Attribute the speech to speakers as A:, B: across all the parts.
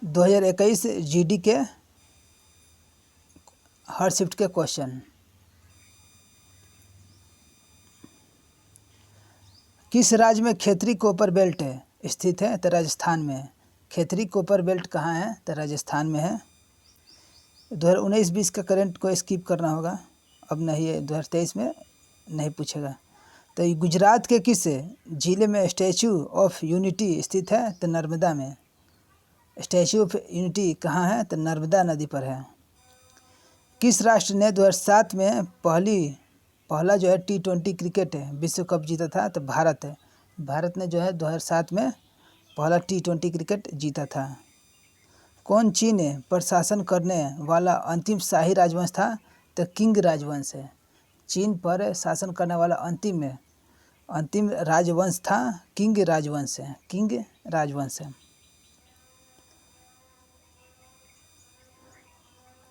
A: 2021 GD के हर shift के question. किस राज्य में खेतरी कोपर बेल्ट स्थित है? तो राजस्थान में। खेतरी कोपर बेल्ट कहाँ है? तो राजस्थान में है। 2019-20 का करंट को स्किप करना होगा, अब नहीं है, 2023 में नहीं पूछेगा। तो ये गुजरात के किस जिले में स्टैचू ऑफ यूनिटी स्थित है? तो नर्मदा में। स्टैचू ऑफ यूनिटी कहाँ है? तो नर्मदा नदी पर है। किस राष्ट्र ने 2007 में पहला जो है T20 क्रिकेट विश्व कप जीता था? तो भारत है। भारत ने जो है 2007 में पहला T20 क्रिकेट जीता था। कौन चीन पर शासन करने वाला अंतिम शाही राजवंश था? तो किंग राजवंश है। चीन पर शासन करने वाला अंतिम राजवंश था किंग राजवंश है। किंग राजवंश है।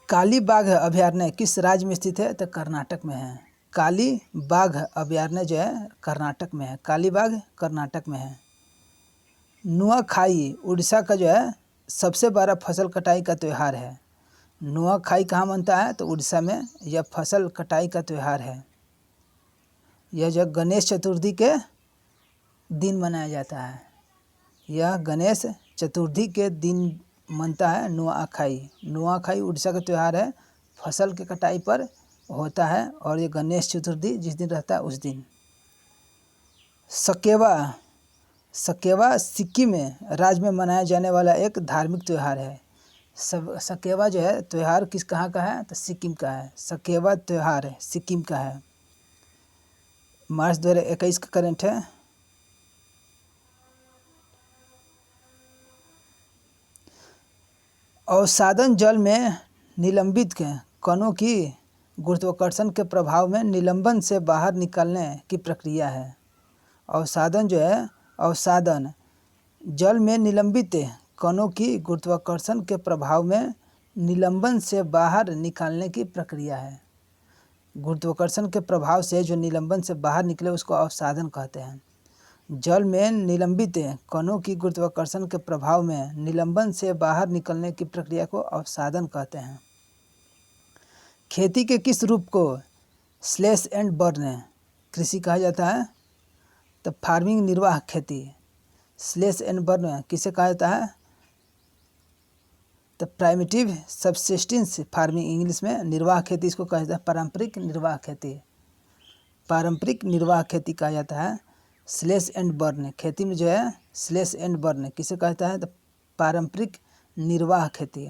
A: काली बाघ अभयारण्य किस राज्य में स्थित है? तो कर्नाटक में है। काली बाघ अभयारण्य जो है कर्नाटक में है। काली बाघ कर्नाटक में है। नुआखाई उड़ीसा का जो है सबसे बड़ा फसल कटाई का त्यौहार है। नुआखाई कहाँ मनता है? तो उड़ीसा में यह फसल कटाई का त्यौहार है। यह जो गणेश चतुर्थी के दिन मनाया जाता है। यह गणेश चतुर्थी के दिन मनता है नुआखाई। नुआखाई उड़ीसा का त्यौहार है, फसल के कटाई पर होता है, और ये गणेश चतुर्थी जिस दिन रहता है उस दिन। सकेवा सिक्किम राज्य में मनाया जाने वाला एक धार्मिक त्यौहार है। सकेवा जो है त्यौहार कहाँ का है? तो सिक्किम का है। सकेवा त्यौहार सिक्किम का है। मार्च 2021 का करंट है। अवसादन जल में निलंबित कणों की गुरुत्वाकर्षण के प्रभाव में निलंबन से बाहर निकलने की प्रक्रिया है। अवसादन जो है, अवसादन जल में निलंबित कणों की गुरुत्वाकर्षण के प्रभाव में निलंबन से बाहर निकालने की प्रक्रिया है। गुरुत्वाकर्षण के प्रभाव से जो निलंबन से बाहर निकले उसको अवसादन कहते हैं। जल में निलंबित कणों की गुरुत्वाकर्षण के प्रभाव में निलंबन से बाहर निकलने की प्रक्रिया को अवसादन कहते हैं। खेती के किस रूप को स्लैश एंड बर्न कृषि कहा जाता है? तो फार्मिंग निर्वाह खेती। स्लैश एंड बर्न किसे कहा जाता है? तो प्राइमिटिव सबसिस्टेंस फार्मिंग, इंग्लिश में निर्वाह खेती इसको कहा जाता है। पारंपरिक निर्वाह खेती, पारंपरिक निर्वाह खेती कहा जाता है। स्लैश एंड बर्न खेती में जो है स्लैश एंड बर्न किसे कहता है? तो पारंपरिक निर्वाह खेती।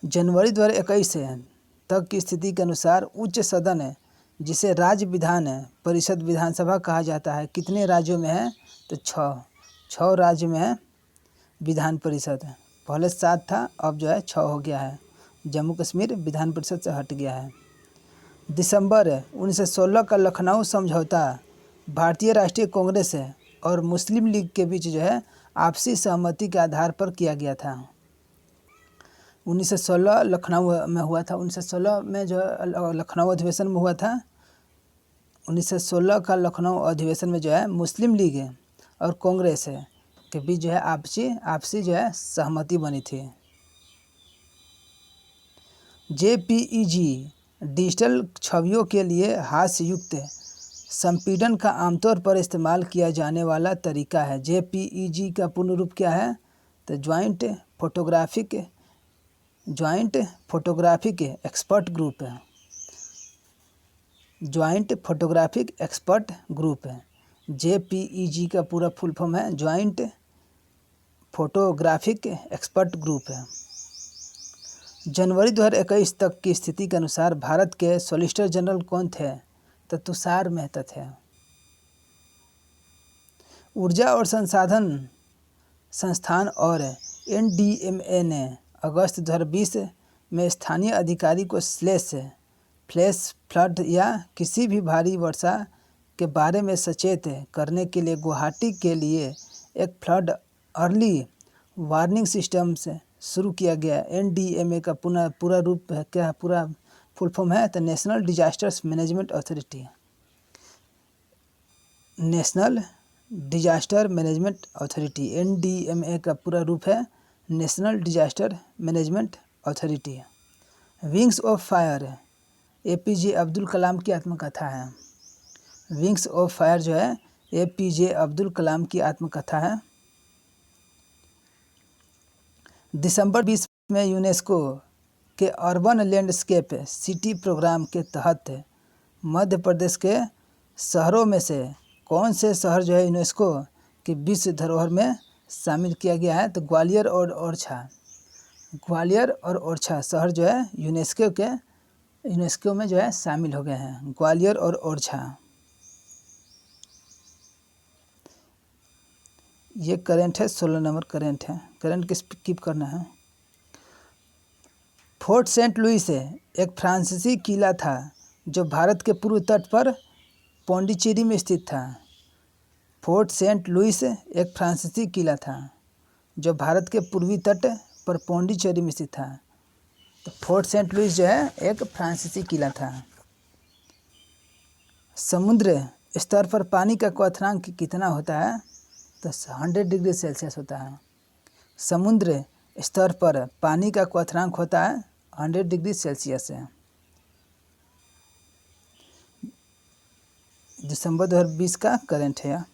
A: जनवरी 2021 तक की स्थिति के अनुसार उच्च सदन जिसे राज्य विधान परिषद विधानसभा कहा जाता है कितने राज्यों में है? तो 6 राज्य में है विधान परिषद। पहले 7 था, अब जो है 6 हो गया है। जम्मू कश्मीर विधान परिषद से हट गया है। दिसंबर 1916 का लखनऊ समझौता भारतीय राष्ट्रीय कांग्रेस और मुस्लिम लीग के बीच जो है आपसी सहमति के आधार पर किया गया था। 1916 लखनऊ में हुआ था। 1916 में जो लखनऊ अधिवेशन में हुआ था। 1916 का लखनऊ अधिवेशन में जो है मुस्लिम लीग और कांग्रेस के बीच जो है आपसी जो है सहमति बनी थी। JPEG डिजिटल छवियों के लिए हास्ययुक्त संपीड़न का आमतौर पर इस्तेमाल किया जाने वाला तरीका है। JPEG का पूर्ण रूप क्या है? तो ज्वाइंट फोटोग्राफिक एक्सपर्ट ग्रुप है। ज्वाइंट फोटोग्राफिक एक्सपर्ट ग्रुप है। JPEG का पूरा फुल फॉर्म है ज्वाइंट फोटोग्राफिक एक्सपर्ट ग्रुप है। जनवरी 2021 तक की स्थिति के अनुसार भारत के सॉलिसिटर जनरल कौन थे? तो तुषार मेहता थे। ऊर्जा और संसाधन संस्थान और NDMA ने अगस्त 2020 में स्थानीय अधिकारी को फ्लैश फ्लड या किसी भी भारी वर्षा के बारे में सचेत करने के लिए गुवाहाटी के लिए एक फ्लड अर्ली वार्निंग सिस्टम से शुरू किया गया। NDMA का पूरा रूप है क्या? पूरा फुल फॉर्म है तो national disasters management authority. National disaster management authority NDMA का पूरा रूप है national disaster management authority. Wings of fire APJ Abdul Kalam की आत्मकथा है। विंग्स ऑफ फायर जो है APJ अब्दुल कलाम की आत्मकथा है। दिसंबर 20 में यूनेस्को के अर्बन लैंडस्केप सिटी प्रोग्राम के तहत मध्य प्रदेश के शहरों में से कौन से शहर जो है यूनेस्को के विश्व धरोहर में शामिल किया गया है? तो ग्वालियर और ओरछा। ग्वालियर और ओरछा शहर जो है यूनेस्को में जो है शामिल हो गए हैं, ग्वालियर और ओरछा। ये करंट है, 16 नंबर करंट है। करंट किस कीप करना है। फोर्ट सेंट लुइस एक फ्रांसीसी किला था जो भारत के पूर्व तट पर पौंडीचेरी में स्थित था। फोर्ट सेंट लुइस एक फ्रांसीसी किला था जो भारत के पूर्वी तट पर पौंडीचेरी में स्थित था। तो फोर्ट सेंट लुइस जो है एक फ्रांसीसी किला था। समुद्र स्तर पर पानी का क्वथनांक कितना होता है? तो 100 डिग्री सेल्सियस होता है। समुद्र स्तर पर पानी का क्वथनांक होता है 100 डिग्री सेल्सियस है। दिसंबर 2020 का करंट है।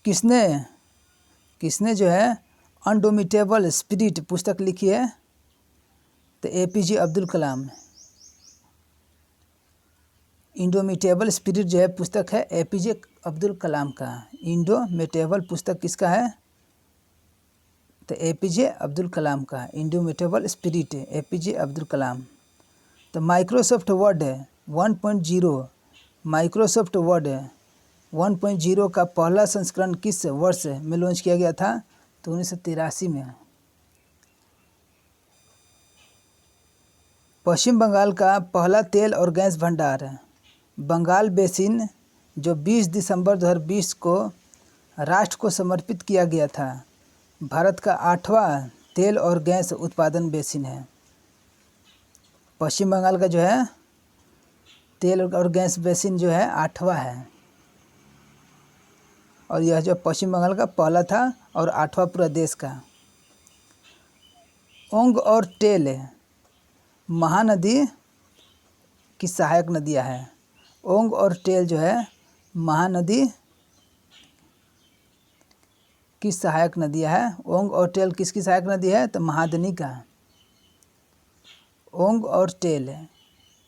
A: किसने जो है अनडोमिटेबल स्पिरिट पुस्तक लिखी है? तो APJ अब्दुल कलाम। इंडोमिटेबल स्पिरिट जो है पुस्तक है APJ अब्दुल कलाम का। इंडोमिटेबल पुस्तक किसका है? तो APJ अब्दुल कलाम का। इंडोमिटेबल स्पिरिट APJ अब्दुल कलाम। तो माइक्रोसॉफ्ट वर्ड 1.0 माइक्रोसॉफ्ट वर्ड 1.0 का पहला संस्करण किस वर्ष में लॉन्च किया गया था? तो 1983 में। पश्चिम बंगाल का पहला तेल और गैस भंडार बंगाल बेसिन जो 20 दिसंबर 2020 को राष्ट्र को समर्पित किया गया था, भारत का 8वां तेल और गैस उत्पादन बेसिन है। पश्चिम बंगाल का जो है तेल और गैस बेसिन जो है 8वां है, और यह जो पश्चिम बंगाल का पहला था और 8वां पूरा देश का। ओंग और टेल महानदी की सहायक नदियां हैं। ओंग और टेल जो है महानदी की सहायक नदियां है। ओंग और टेल किसकी सहायक नदी है? तो महादनी का। ओंग और टेल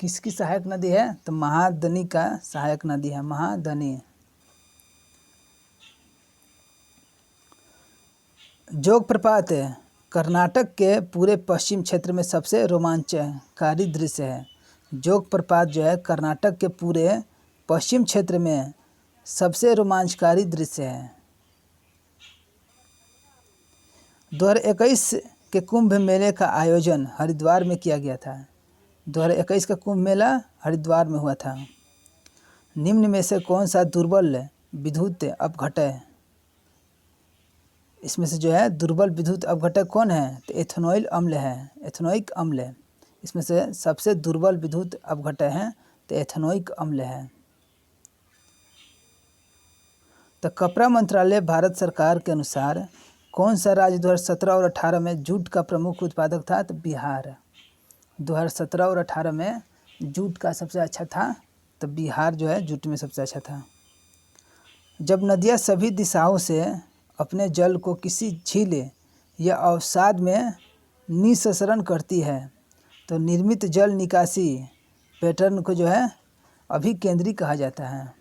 A: किसकी सहायक नदी है? तो महादनी का सहायक नदी है, महादनी। जोग प्रपात कर्नाटक के पूरे पश्चिम क्षेत्र में सबसे रोमांचकारी दृश्य है। जोग प्रपात जो है कर्नाटक के पूरे पश्चिम क्षेत्र में सबसे रोमांचकारी दृश्य है। 2021 के कुंभ मेले का आयोजन हरिद्वार में किया गया था। 2021 का कुंभ मेला हरिद्वार में हुआ था। निम्न में से कौन सा दुर्बल विद्युत अपघटय? इसमें से जो है दुर्बल विद्युत अपघटक कौन है? तो एथेनॉइल अम्ल है, एथेनोइक अम्ल। इसमें से सबसे दुर्बल विद्युत अपघटक है तो एथेनोइक अम्ल है। तो कपड़ा मंत्रालय भारत सरकार के अनुसार कौन सा राज्य 2017 और 18 में जूट का प्रमुख उत्पादक था? तो बिहार। 2017 और 18 में जूट का सबसे अच्छा था, तो बिहार जो है जूट में सबसे अच्छा था। जब नदियाँ सभी दिशाओं से अपने जल को किसी झील या अवसाद में निस्सरण करती है तो निर्मित जल निकासी पैटर्न को जो है अभिकेंद्री कहा जाता है।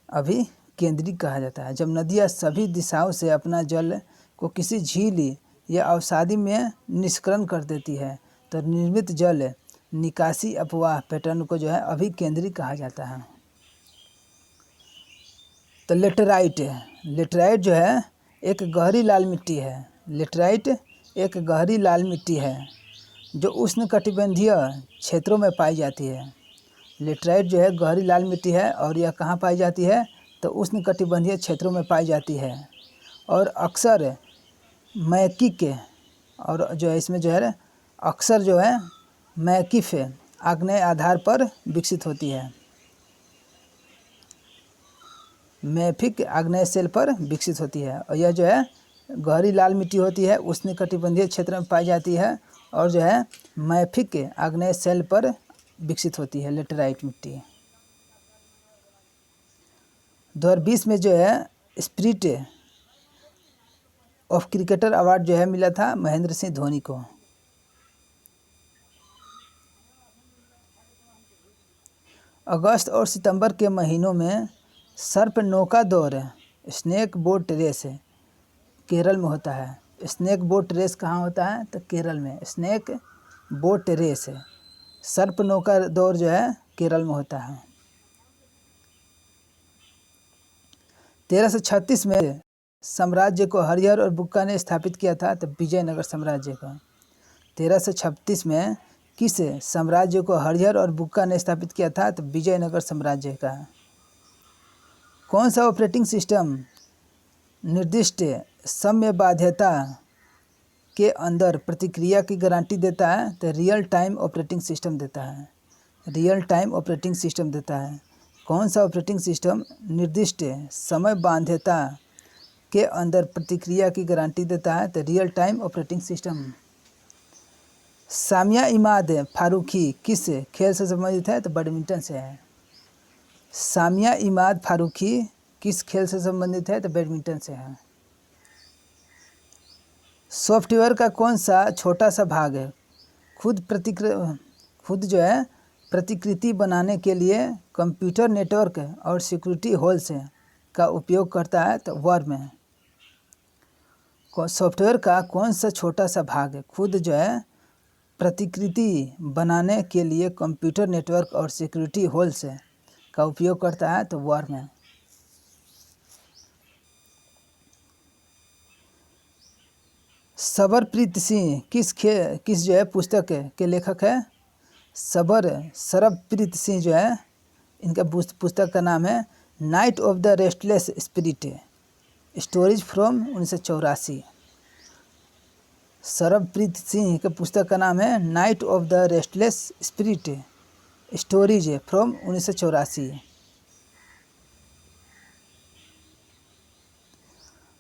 A: अभिकेंद्री कहा जाता है। जब नदियाँ सभी दिशाओं से अपना जल को किसी झील या अवसादी में निष्करण कर देती है तो निर्मित जल निकासी अपवाह पैटर्न को जो है अभिकेंद्री कहा जाता है। तो लेटराइट जो है एक गहरी लाल मिट्टी है। लेटराइट एक गहरी लाल मिट्टी है जो उष्णकटिबंधीय क्षेत्रों में पाई जाती है। लेटराइट जो है गहरी लाल मिट्टी है और यह कहाँ पाई जाती है? तो उष्णकटिबंधीय क्षेत्रों में पाई जाती है और अक्सर मैकिक और जो है इसमें जो है अक्सर जो है मैकिफ आग्नेय आधार पर विकसित होती है। मैफिक आग्नेय शेल पर विकसित होती है और यह जो है गहरी लाल मिट्टी होती है, उष्णकटिबंधीय क्षेत्र में पाई जाती है और जो है मैफिक आग्नेय शेल पर विकसित होती है लेटेराइट मिट्टी। 2020 में जो है स्पिरिट ऑफ क्रिकेटर अवार्ड जो है मिला था महेंद्र सिंह धोनी को। अगस्त और सितंबर के महीनों में सर्प नौका दौड़ स्नेक बोट रेस केरल में होता है। स्नेक बोट रेस कहाँ होता है? तो केरल में स्नेक बोट रेस सर्प नौका दौड़ जो है केरल में होता है। 1336 में साम्राज्य को हरिहर और बुक्का ने स्थापित किया था, तो विजयनगर साम्राज्य को। 1336 में किस साम्राज्य को हरिहर और बुक्का ने स्थापित किया था? तो विजयनगर साम्राज्य का। कौन सा ऑपरेटिंग सिस्टम निर्दिष्ट समयबाध्यता के अंदर प्रतिक्रिया की गारंटी देता है? तो रियल टाइम ऑपरेटिंग सिस्टम देता है। रियल टाइम ऑपरेटिंग सिस्टम देता है। कौन सा ऑपरेटिंग सिस्टम निर्दिष्ट समयबाध्यता के अंदर प्रतिक्रिया की गारंटी देता है? तो real time operating system. Samia Imad Farooqui किस खेल से संबंधित है? तो बैडमिंटन से है। सामिया इमाद फारूकी किस खेल से संबंधित है? तो बैडमिंटन से है। सॉफ्टवेयर का कौन सा छोटा सा भाग है खुद जो है प्रतिकृति बनाने के लिए कंप्यूटर नेटवर्क और सिक्योरिटी होल्स का उपयोग करता है? तो वर्म है। सॉफ्टवेयर का कौन सा छोटा सा भाग खुद जो है प्रतिकृति बनाने के लिए कंप्यूटर नेटवर्क और सिक्योरिटी होल्स का उपयोग करता है? तो वर्म है। सबरप्रीत सिंह किस जो है पुस्तक के लेखक है? सरबप्रीत सिंह जो है इनका पुस्तक का नाम है night of the restless spirit stories from 1984। Sarabpreet Singh के पुस्तक का नाम है night of the restless spirit stories from 1984।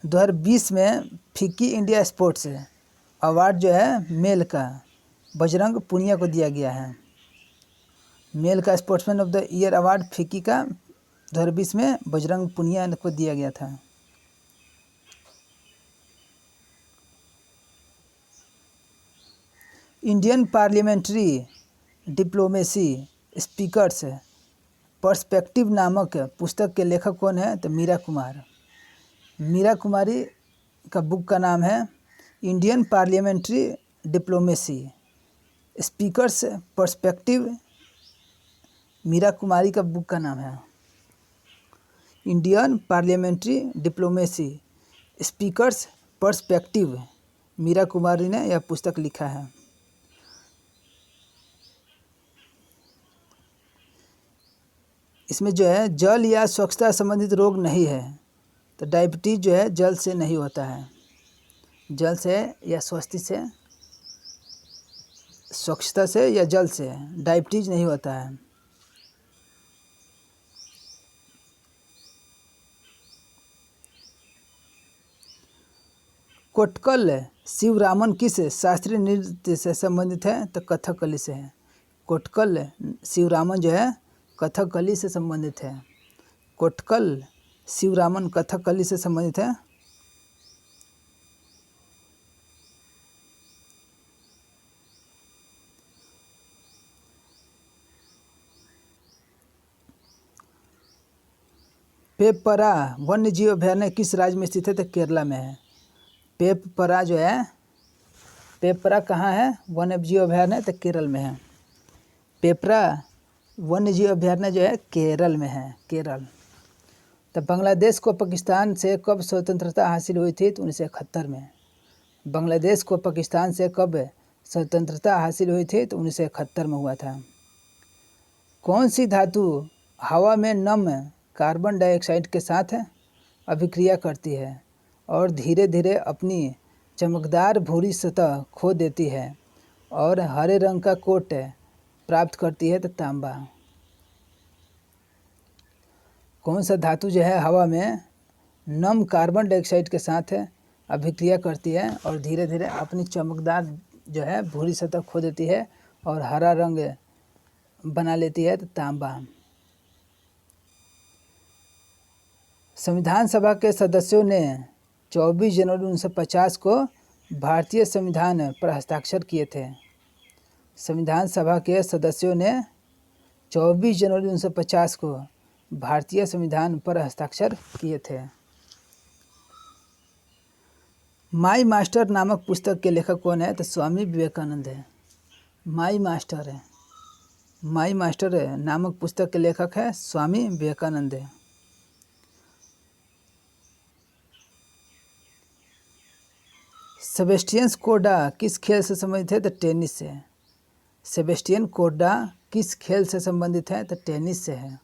A: 2020 में फिक्की इंडिया स्पोर्ट्स अवार्ड जो है मेल का बजरंग पुनिया को दिया गया है। मेल का sportsman of the year award FICCI का 2020 में बजरंग पुनिया को दिया गया था। Indian parliamentary diplomacy speakers perspective नामक पुस्तक के लेखक कौन है? तो मीरा कुमार। मीरा कुमारी का बुक का नाम है Indian parliamentary diplomacy speakers perspective. Meera Kumari का बुक का नाम है Indian parliamentary diplomacy speakers perspective. Meera Kumari ने यह पुस्तक लिखा है। इसमें जो है जल या स्वच्छता संबंधित रोग नहीं है, तो डायबिटीज़ जो है जल से नहीं होता है। जल से या स्वच्छता से या जल से डायबिटीज़ नहीं होता है। कोटकल शिवरामन किस शास्त्रीय नृत्य से संबंधित है? तो कथकली से है। कोटकल शिवरामन जो है कथकली से संबंधित है। कोटकल शिवरामन कथकली से संबंधित है। पेपरा वन्य जीव अभयारण्य किस राज्य में स्थित है? तो केरला में है। पेपरा जो है पेपरा कहाँ है? वन्य जीव अभयारण्य तो केरल में है। पेपरा वन्य जीव अभयारण्य जो है केरल में है। केरल। तो बांग्लादेश को पाकिस्तान से कब स्वतंत्रता हासिल हुई थी? तो 1971 में। बांग्लादेश को पाकिस्तान से कब स्वतंत्रता हासिल हुई थी? तो 1971 में हुआ था। कौन सी धातु हवा में नम कार्बन डाइऑक्साइड के साथ अभिक्रिया करती है और धीरे धीरे अपनी चमकदार भूरी सतह खो देती है और हरे रंग का कोट प्राप्त करती है तो तांबा। कौन सा धातु जो है हवा में नम कार्बन डाइऑक्साइड के साथ अभिक्रिया करती है और धीरे धीरे अपनी चमकदार जो है भूरी सतह खो देती है और हरा रंग बना लेती है तो तांबा। संविधान सभा के सदस्यों ने 24 जनवरी 1950 को भारतीय संविधान पर हस्ताक्षर किए थे। संविधान सभा के सदस्यों ने 24 जनवरी 1950 को भारतीय संविधान पर हस्ताक्षर किए थे। माई मास्टर नामक पुस्तक के लेखक कौन है तो स्वामी विवेकानंद है। माई मास्टर नामक पुस्तक के लेखक है स्वामी विवेकानंद है। सेबेस्टियन कोर्डा किस खेल से संबंधित है तो टेनिस से। सेबेस्टियन कोर्डा किस खेल से संबंधित है तो टेनिस से है।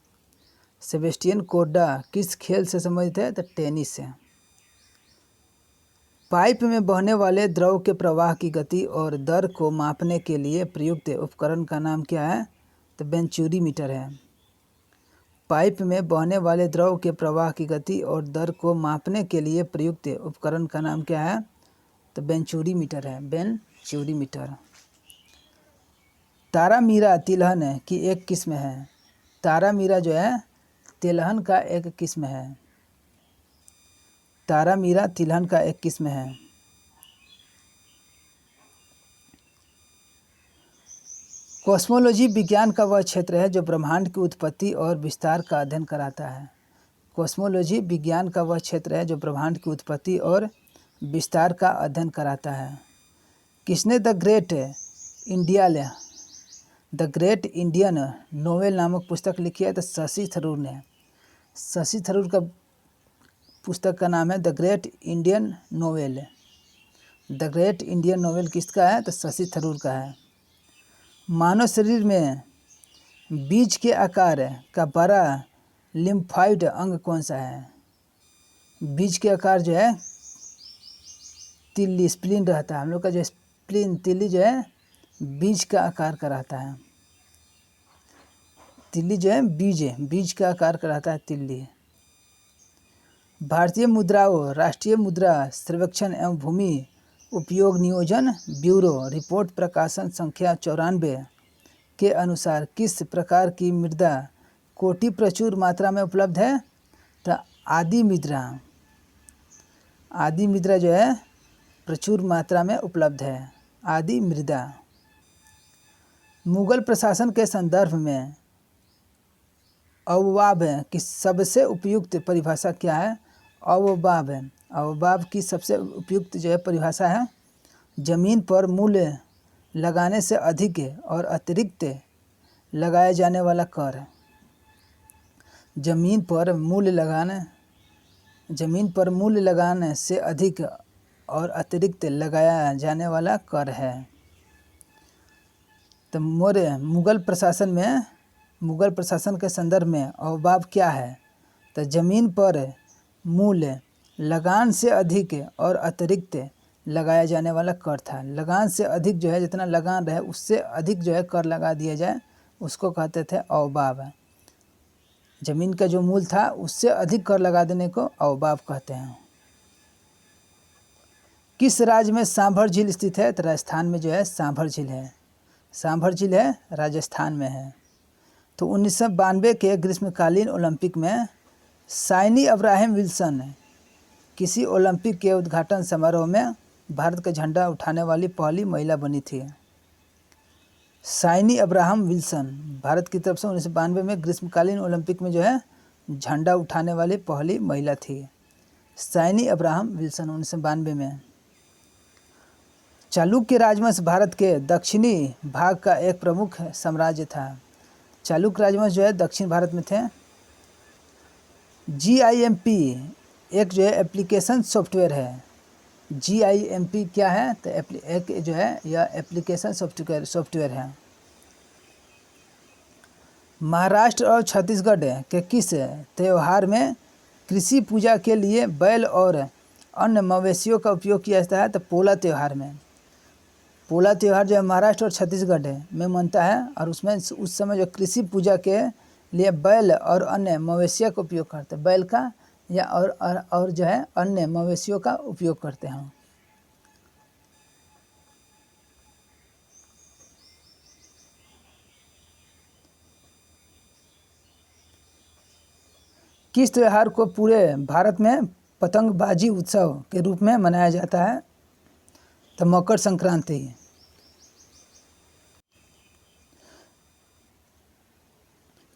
A: सेबेस्टियन कोर्डा किस खेल से संबंधित है तो टेनिस से। पाइप में बहने वाले द्रव के प्रवाह की गति और दर को मापने के लिए प्रयुक्त उपकरण का नाम क्या है तो बेंचुरीमीटर है। पाइप में बहने वाले द्रव के प्रवाह की गति और दर को मापने के लिए प्रयुक्त उपकरण का नाम क्या है तो बेंचुरीमीटर है, बेंचुरीमीटर। तारामीरा तिलहन की एक किस्म है। तारामीरा जो है तिलहन का एक किस्म है। तारामीरा तिलहन का एक किस्म है। कॉस्मोलॉजी विज्ञान का वह क्षेत्र है जो ब्रह्मांड की उत्पत्ति और विस्तार का अध्ययन कराता है। कॉस्मोलॉजी विज्ञान का वह क्षेत्र है जो ब्रह्मांड की उत्पत्ति और विस्तार का अध्ययन कराता है। किसने द ग्रेट इंडियन नोवेल नामक पुस्तक लिखी है तो शशि थरूर ने। शशि थरूर का पुस्तक का नाम है the great Indian novel. The great Indian novel किसका है तो शशि थरूर का है। मानव शरीर में बीज के आकार का बड़ा लिम्फाइड अंग कौन सा है। बीज के आकार जो है तिल्ली स्प्लीन रहता है। हम लोग का जो स्प्लीन तिल्ली जो है बीज का आकार का रहता है। तिल्ली जो है बीज का आकार का रहता है तिल्ली। भारतीय मुद्राओं राष्ट्रीय मुद्रा सर्वेक्षण एवं भूमि उपयोग नियोजन ब्यूरो रिपोर्ट प्रकाशन संख्या 94 के अनुसार किस प्रकार की मृदा कोटि प्रचुर मात्रा में उपलब्ध है तो आदि मृदा जो है प्रचुर मात्रा में उपलब्ध है, आदि मृदा। मुगल प्रशासन के संदर्भ में अववाब की सबसे उपयुक्त परिभाषा क्या है। अववाब की सबसे उपयुक्त जो है परिभाषा है जमीन पर मूल्य लगाने से अधिक और अतिरिक्त लगाया जाने वाला कर। जमीन पर मूल्य लगाने से अधिक और अतिरिक्त लगाया जाने वाला कर है। तो मुगल प्रशासन के संदर्भ में अववाब क्या है तो जमीन पर मूल्य लगान से अधिक और अतिरिक्त लगाया जाने वाला कर था। लगान से अधिक जो है जितना लगान रहे उससे अधिक जो है कर लगा दिया जाए उसको कहते थे अववाब। जमीन का जो मूल्य था उससे अधिक कर लगा देने को अववाब कहते हैं। किस राज्य में सांभर झील स्थित है तो राजस्थान में जो है सांभर झील है। सांभर झील है राजस्थान में है। तो 1992 के ग्रीष्मकालीन ओलंपिक में साइनी अब्राहम विल्सन किसी ओलंपिक के उद्घाटन समारोह में भारत का झंडा उठाने वाली पहली महिला बनी थी। साइनी अब्राहम विल्सन भारत की तरफ से 1992 में ग्रीष्मकालीन ओलंपिक में जो है झंडा उठाने वाली पहली महिला थी। साइनी अब्राहम विल्सन 1992 में। चालुक्य राजवंश भारत के दक्षिणी भाग का एक प्रमुख साम्राज्य था। चालुक्य राजवंश जो है दक्षिण भारत में थे। GIMP एक जो है एप्लीकेशन सॉफ्टवेयर है। GIMP क्या है तो एक जो है यह एप्लीकेशन सॉफ्टवेयर है। महाराष्ट्र और छत्तीसगढ़ के किस त्यौहार में कृषि पूजा के लिए बैल और अन्य मवेशियों का उपयोग किया जाता है तो पोला त्यौहार में। पोला त्यौहार जो है महाराष्ट्र और छत्तीसगढ़ में मनता है और उसमें उस समय जो कृषि पूजा के लिए बैल और अन्य मवेशियों का उपयोग करते हैं, बैल का या और जो है अन्य मवेशियों का उपयोग करते हैं। किस त्यौहार को पूरे भारत में पतंगबाजी उत्सव के रूप में मनाया जाता है? तो मकर संक्रांति।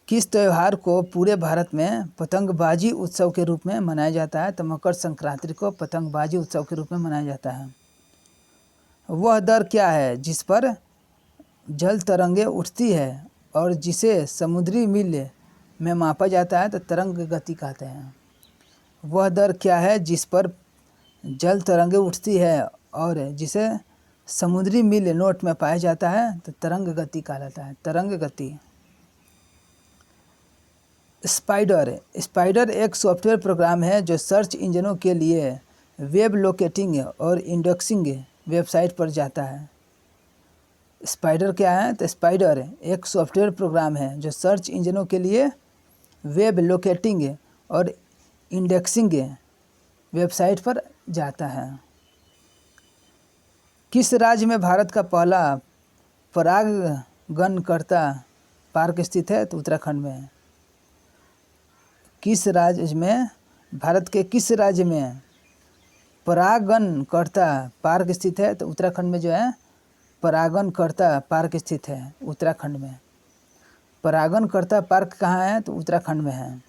A: किस त्यौहार को पूरे भारत में पतंगबाजी उत्सव के रूप में मनाया जाता है? तो मकर संक्रांति को पतंगबाजी उत्सव के रूप में मनाया जाता है। वह दर क्या है जिस पर जल तरंगें उठती है और जिसे समुद्री मील में मापा जाता है? तो तरंग गति कहते हैं। वह दर क्या है जिस पर जल तरंगें उठती है और जिसे समुद्री मील नोट में पाया जाता है? तो तरंग गति कहलाता है, तरंग गति। स्पाइडर एक सॉफ्टवेयर प्रोग्राम है जो सर्च इंजनों के लिए वेब लोकेटिंग और इंडेक्सिंग वेबसाइट पर जाता है। स्पाइडर क्या है? तो स्पाइडर एक सॉफ्टवेयर प्रोग्राम है जो सर्च इंजनों के लिए वेब लोकेटिंग और इंडेक्सिंग वेबसाइट पर जाता है। किस राज्य में भारत का पहला परागणकर्ता पार्क स्थित है? तो उत्तराखंड में है। किस राज्य में, भारत के किस राज्य में परागणकर्ता पार्क स्थित है? तो उत्तराखंड में जो है परागणकर्ता पार्क स्थित है, उत्तराखंड में। परागणकर्ता पार्क कहाँ है? तो उत्तराखंड में है।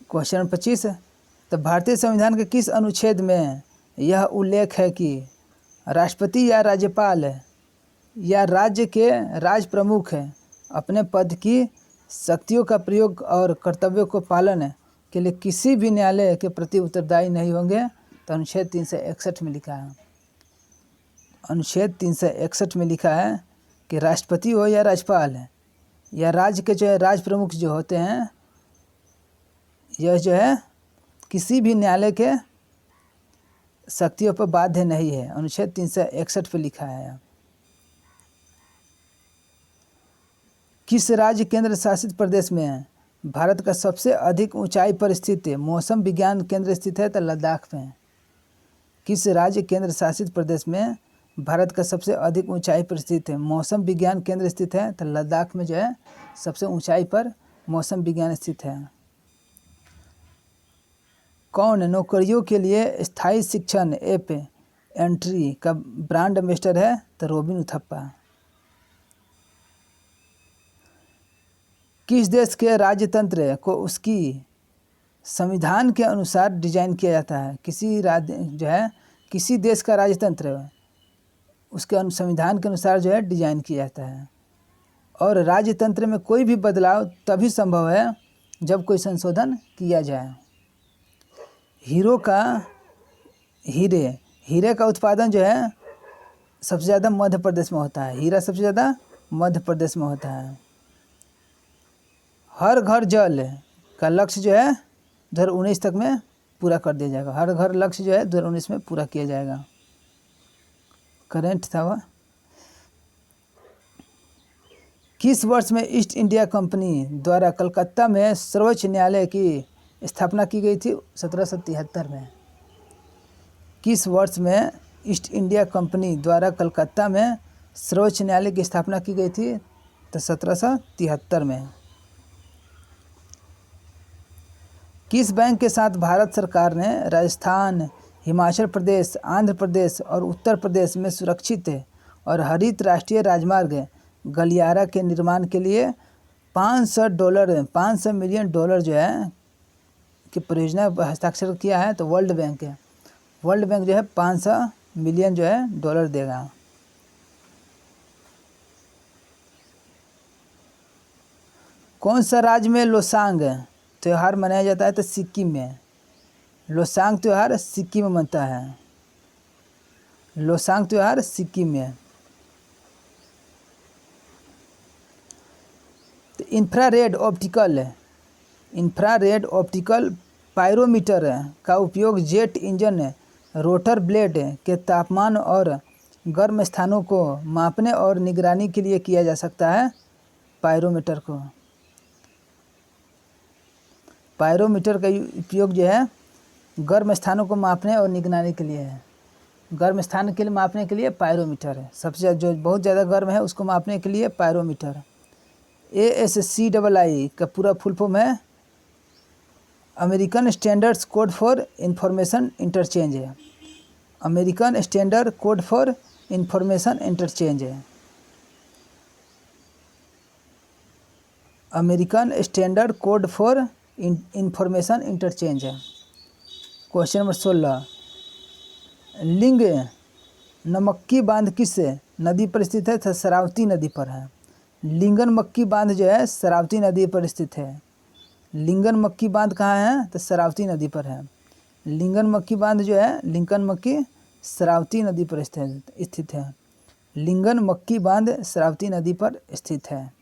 A: क्वेश्चन नंबर 25, तो भारतीय संविधान के किस अनुच्छेद में यह उल्लेख है कि राष्ट्रपति या राज्यपाल या राज्य के राज प्रमुख अपने पद की शक्तियों का प्रयोग और कर्तव्यों को पालन के लिए किसी भी न्यायालय के प्रति उत्तरदायी नहीं होंगे? तो अनुच्छेद 361 में लिखा है। अनुच्छेद 361 में लिखा है कि राष्ट्रपति हो या राज्यपाल या राज्य के जो है राज प्रमुख जो होते हैं, यह जो है किसी भी न्यायालय के शक्तियों पर बाध्य नहीं है। अनुच्छेद 361 पर लिखा है। किस राज्य केंद्र शासित प्रदेश में भारत का सबसे अधिक ऊंचाई पर स्थित मौसम विज्ञान केंद्र स्थित है? तो लद्दाख में। किस राज्य केंद्र शासित प्रदेश में भारत का सबसे अधिक ऊंचाई पर स्थित मौसम विज्ञान केंद्र स्थित है? तो लद्दाख में जो है सबसे ऊंचाई पर मौसम विज्ञान स्थित है। कौन नौकरियों के लिए स्थायी शिक्षण ऐप एंट्री का ब्रांड एम्बेसडर है? तो रोबिन उथप्पा। किस देश के राजतंत्र को उसकी संविधान के अनुसार डिजाइन किया जाता है? किसी देश का राजतंत्र उसके संविधान के अनुसार जो है डिजाइन किया जाता है। और राजतंत्र में कोई भी बदलाव तभी संभव है जब कोई संशोधन किया जाए। हीरे का उत्पादन जो है सबसे ज़्यादा मध्य प्रदेश में होता है। हीरा सबसे ज़्यादा मध्य प्रदेश में होता है। हर घर जल का लक्ष्य जो है 2019 तक में पूरा कर दिया जाएगा। हर घर लक्ष्य जो है 2019 में पूरा किया जाएगा। करेंट था वह। किस वर्ष में ईस्ट इंडिया कंपनी द्वारा कलकत्ता में सर्वोच्च न्यायालय की स्थापना की गई थी? 1773 में। किस वर्ष में ईस्ट इंडिया कंपनी द्वारा कलकत्ता में सर्वोच्च न्यायालय की स्थापना की गई थी? तो 1773 में। किस बैंक के साथ भारत सरकार ने राजस्थान, हिमाचल प्रदेश, आंध्र प्रदेश और उत्तर प्रदेश में सुरक्षित और हरित राष्ट्रीय राजमार्ग गलियारा के निर्माण के लिए $500 मिलियन जो है की परियोजना पर हस्ताक्षर किया है? तो वर्ल्ड बैंक है। वर्ल्ड बैंक जो है 500 मिलियन जो है डॉलर देगा। कौन सा राज्य में लोसांग त्यौहार मनाया जाता है? तो सिक्किम में। लोसांग त्यौहार सिक्किम में मनता है। लोसांग त्यौहार सिक्किम में। तो इंफ्रारेड ऑप्टिकल पायरोमीटर का उपयोग जेट इंजन रोटर ब्लेड के तापमान और गर्म स्थानों को मापने और निगरानी के लिए किया जा सकता है? पायरोमीटर को। पायरोमीटर का उपयोग जो है गर्म स्थानों को मापने और निगरानी के लिए है। गर्म स्थान के लिए मापने के लिए पायरोमीटर है। सबसे जो बहुत ज़्यादा गर्म है उसको मापने के लिए पायरोमीटर। ASCII का पूरा फुल फॉर्म है American standards code for information interchange है। American standard code for information interchange है। American standard code for information interchange है। क्वेश्चन नंबर 16, लिंग नमक्की बांध किस नदी पर स्थित है? तो शरावती नदी पर है। लिंगन मक्की बांध जो है शरावती नदी पर स्थित है। लिंगन मक्की बांध कहाँ है? तो शरावती नदी पर है। लिंगन मक्की बांध जो है लिंगन मक्की शरावती नदी पर स्थित है। लिंगन मक्की बांध शरावती नदी पर स्थित है।